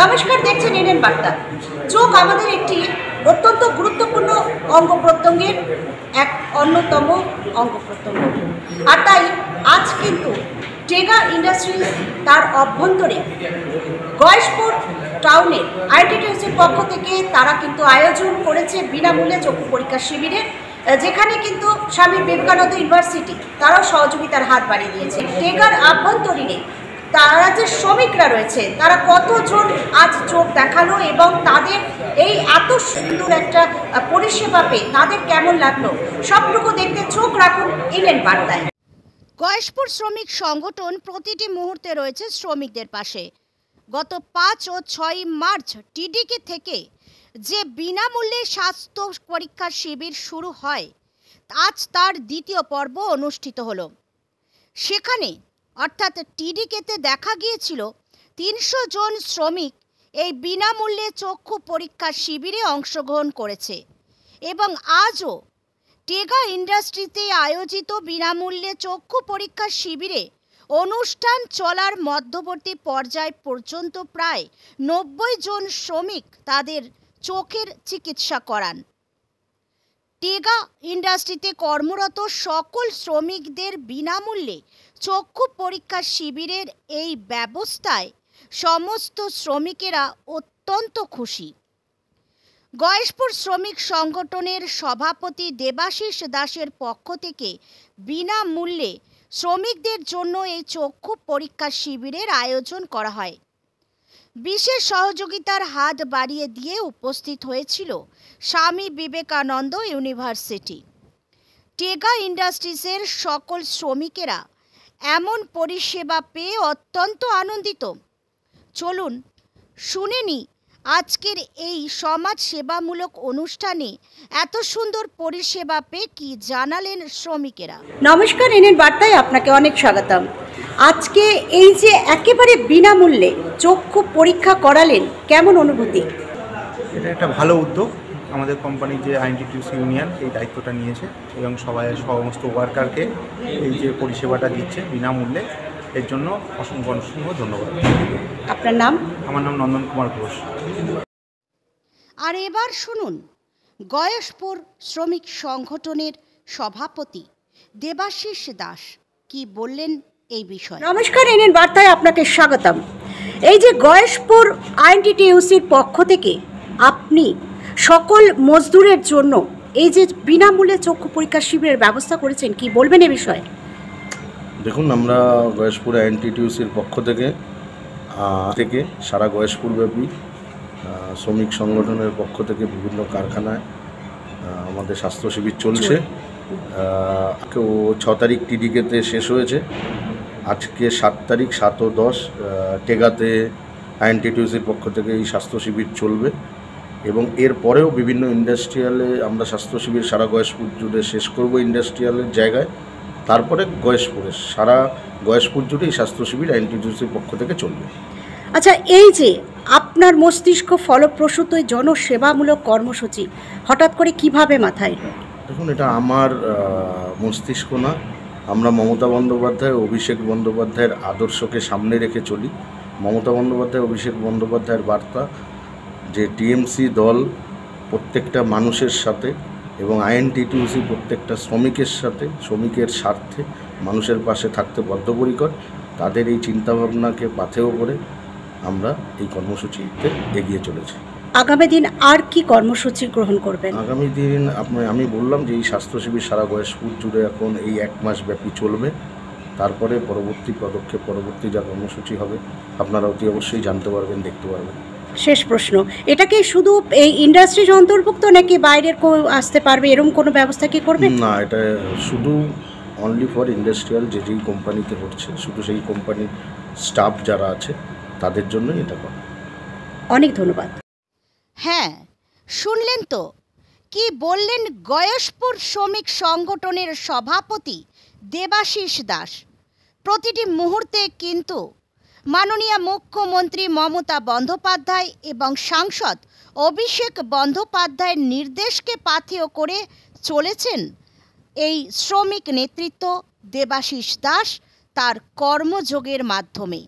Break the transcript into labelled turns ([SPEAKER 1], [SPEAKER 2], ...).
[SPEAKER 1] নমস্কার, দেখছেন এনএন বার্তা। চোখ আমাদের একটি অত্যন্ত গুরুত্বপূর্ণ অঙ্গ প্রত্যঙ্গের এক অন্যতম অঙ্গ প্রত্যঙ্গ, আর তাই আজ কিন্তু টেগা ইন্ডাস্ট্রিজ তার অভ্যন্তরে গয়েশপুর টাউনের আইটিটিউসির পক্ষ থেকে তারা কিন্তু আয়োজন করেছে বিনামূল্যে চক্ষু পরীক্ষা শিবিরের, যেখানে কিন্তু স্বামী বিবেকানন্দ ইউনিভার্সিটি তারাও সহযোগিতার হাত বাড়িয়ে দিয়েছে। টেগার আভ্যন্তরীণে তারা যে শ্রমিকরা রয়েছে তারা কতজন আজ চোখ দেখালো এবং তাদের এই এত সুন্দর একটা পরিষেবা পেয়ে তাদের কেমন লাগলো সবটুকু দেখতে চোখ রাখুন এনএন বার্তায়।
[SPEAKER 2] গয়েশপুর শ্রমিক সংগঠন প্রতিটি মুহূর্তে রয়েছে শ্রমিকদের পাশে। গত 5 ও 6 মার্চ টিডিকে থেকে যে বিনামূল্যে স্বাস্থ্য পরীক্ষার শিবির শুরু হয়, আজ তার দ্বিতীয় পর্ব অনুষ্ঠিত হলো। সেখানে অর্থাৎ টিডিকেতে দেখা গিয়েছিল 300 জন শ্রমিক এই বিনামূল্যে চক্ষু পরীক্ষা শিবিরে অংশগ্রহণ করেছে এবং আজও টেগা ইন্ডাস্ট্রিতে আয়োজিত বিনামূল্যে চক্ষু পরীক্ষা শিবিরে অনুষ্ঠান চলার মধ্যবর্তী পর্যায় পর্যন্ত প্রায় 90 জন শ্রমিক তাদের চোখের চিকিৎসা করান। টেগা ইন্ডাস্ট্রিতে কর্মরত সকল শ্রমিকদের বিনামূল্যে চক্ষু পরীক্ষা শিবিরের এই ব্যবস্থায় সমস্ত শ্রমিকেরা অত্যন্ত খুশি। গয়েশপুর শ্রমিক সংগঠনের সভাপতি দেবাশিস দাসের পক্ষ থেকে বিনামূল্যে শ্রমিকদের জন্য এই চক্ষু পরীক্ষা শিবিরের আয়োজন করা হয়। বিশেষ সহযোগিতার হাত বাড়িয়ে দিয়ে উপস্থিত হয়েছিল স্বামী বিবেকানন্দ ইউনিভার্সিটি। টেগা ইন্ডাস্ট্রিজের সকল শ্রমিকেরা এমন পরিষেবা পেয়ে অত্যন্ত আনন্দিত। চলুন শুনে নিই আজকের এই সমাজ সেবামূলক অনুষ্ঠানে এত সুন্দর পরিষেবা পেয়ে কি জানালেন শ্রমিকেরা।
[SPEAKER 1] নমস্কার, এনএন বার্তায় আপনাকে অনেক স্বাগতম। আজকে এই যে একেবারে বিনামূল্যে চক্ষু পরীক্ষা করালেন, কেমন অনুভূতি?
[SPEAKER 3] এটা একটা ভালো উদ্যোগ। আমাদের কোম্পানির যে আইটিটিউসি ইউনিয়ন এই দায়িত্বটা নিয়েছে এবং সমস্ত ওয়ার্কারকে এই যে পরিষেবাটা দিচ্ছে বিনামূল্যে, এর জন্য অসংখ্য ধন্যবাদ।
[SPEAKER 1] আপনার নাম?
[SPEAKER 3] আমার নাম নন্দন কুমার ঘোষ।
[SPEAKER 2] আর এবার শুনুন গয়েশপুর শ্রমিক সংগঠনের সভাপতি দেবাশিস দাস কি বললেন এই বিষয়ে।
[SPEAKER 1] নমস্কার, এনএন বার্তায় আপনাকে স্বাগতম। এই যে গয়েশপুর আইটিটিউসির পক্ষ থেকে আপনি সকল মজদুরের জন্য এই যে বিনামূল্যে চক্ষু পরীক্ষা শিবিরের ব্যবস্থা করেছেন, কি বলবেন এ বিষয়ে?
[SPEAKER 4] দেখুন, আমরা গয়েশপুর আইটিটিউসির পক্ষ থেকে সারা গয়েশপুরব্যাপী শ্রমিক সংগঠনের পক্ষ থেকে বিভিন্ন কারখানায় আমাদের স্বাস্থ্য শিবির চলছে। 6 তারিখ টিডিকেতে শেষ হয়েছে, আজকে 7 তারিখ 7 ও 10 টেগাতে আইটিটিউসির পক্ষ থেকে এই স্বাস্থ্য শিবির চলবে এবং এর পরেও বিভিন্ন ইন্ডাস্ট্রিয়ালে আমরা স্বাস্থ্য শিবির সারা গয়েশপুর জুড়ে শেষ করব ইন্ডাস্ট্রিয়ালের জায়গায়। তারপরে সারা গয়েশপুর জুড়ে এই স্বাস্থ্য শিবির আইটিটিউসির পক্ষ থেকে চলবে।
[SPEAKER 1] আচ্ছা, এই যে আপনার মস্তিষ্ক ফলপ্রসূত জনসেবামূলক কর্মসূচি হঠাৎ করে কিভাবে মাথায় এলো?
[SPEAKER 4] দেখুন, এটা আমার মস্তিষ্ক না, আমরা মমতা বন্দ্যোপাধ্যায়, অভিষেক বন্দ্যোপাধ্যায়ের আদর্শকে সামনে রেখে চলি। মমতা বন্দ্যোপাধ্যায়, অভিষেক বন্দ্যোপাধ্যায়ের বার্তা যে টিএমসি দল প্রত্যেকটা মানুষের সাথে এবং আইএনটিটিউসি প্রত্যেকটা শ্রমিকের সাথে, শ্রমিকের স্বার্থে মানুষের পাশে থাকতে বদ্ধপরিকর। তাদের এই চিন্তাভাবনাকে পাথেয় করে আমরা এই কর্মসূচিতে এগিয়ে চলেছি।
[SPEAKER 1] আগামী দিন আর কি কর্মসূচি গ্রহণ করবেন?
[SPEAKER 4] আগামী দিন আমি বললাম যে এই স্বাস্থ্য শিবির সারা গয়েশপুর জুড়ে এখন এই 1 মাস ব্যাপী চলবে। তারপরে পরবর্তী পদক্ষেপ, পরবর্তী যা কর্মসূচি হবে আপনারা অতি অবশ্যই জানতে পারবেন, দেখতে পারবেন।
[SPEAKER 1] শেষ প্রশ্ন, এটা কি শুধু এই ইন্ডাস্ট্রিজ অন্তর্ভুক্ত নাকি বাইরের কেউ আসতে পারবে, এরকম কোনো ব্যবস্থা কি করবেন?
[SPEAKER 4] না, এটা শুধু অনলি ফর ইন্ডাস্ট্রিয়াল, যেই কোম্পানিতে হচ্ছে শুধু সেই কোম্পানির স্টাফ যারা আছে তাদের জন্যই এটা করা।
[SPEAKER 1] অনেক ধন্যবাদ।
[SPEAKER 2] হ্যাঁ, শুনলেন তো কি বললেন গয়েশপুর শ্রমিক সংগঠনের সভাপতি দেবাশিস দাস। প্রতিটি মুহূর্তে কিন্তু মাননীয় মুখ্যমন্ত্রী মমতা বন্দ্যোপাধ্যায় এবং সাংসদ অভিষেক বন্দ্যোপাধ্যায়ের নির্দেশকে পাথেয় করে চলেছেন এই শ্রমিক নেতৃত্ব দেবাশিস দাস তার কর্মযোগের মাধ্যমে।